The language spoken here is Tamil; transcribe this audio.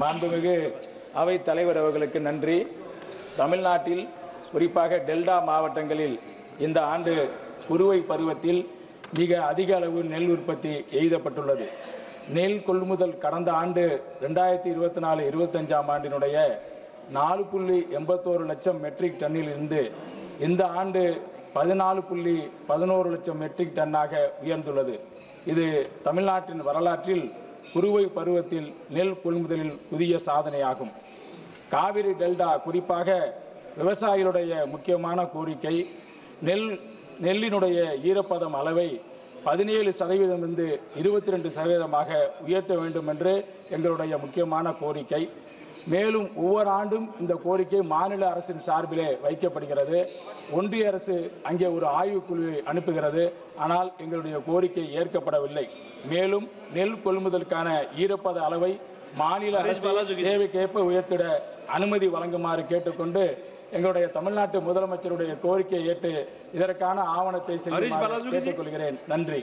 மாண்புமிகு அவைத் தலைவர் அவர்களுக்கு நன்றி. தமிழ்நாட்டில் குறிப்பாக டெல்டா மாவட்டங்களில் இந்த ஆண்டு குறுவை பருவத்தில் மிக அதிக அளவு நெல் உற்பத்தி எய்தப்பட்டுள்ளது. நெல் கொள்முதல் கடந்த ஆண்டு 2024-25 ஆண்டினுடைய 4.81 லட்சம் மெட்ரிக் டன்னில் இருந்து இந்த ஆண்டு 14.11 லட்சம் மெட்ரிக் டன்னாக உயர்ந்துள்ளது. இது தமிழ்நாட்டின் வரலாற்றில் குறுவை பருவத்தில் நெல் கொள்முதலில் புதிய சாதனையாகும். காவிரி டெல்டா குறிப்பாக விவசாயிகளுடைய முக்கியமான கோரிக்கை நெல்லினுடைய ஈரப்பதம் அளவை 17% 22% உயர்த்த வேண்டும் என்று எங்களுடைய முக்கியமான கோரிக்கை. மேலும் ஒவ்வொரு ஆண்டும் இந்த கோரிக்கை மாநில அரசின் சார்பிலே வைக்கப்படுகிறது. ஒன்றிய அரசு அங்கே ஒரு ஆய்வுக்குழுவை அனுப்புகிறது. ஆனால் எங்களுடைய கோரிக்கை ஏற்கப்படவில்லை. மேலும் நெல் கொள்முதலுக்கான ஈரப்பத அளவை மாநில அரசு தேவைக்கேற்ப உயர்த்திட அனுமதி வழங்குமாறு கேட்டுக்கொண்டு எங்களுடைய தமிழ்நாட்டு முதலமைச்சருடைய கோரிக்கையை ஏற்று இதற்கான ஆவணத்தை செய்ய கேட்டுக்கொள்கிறேன். நன்றி.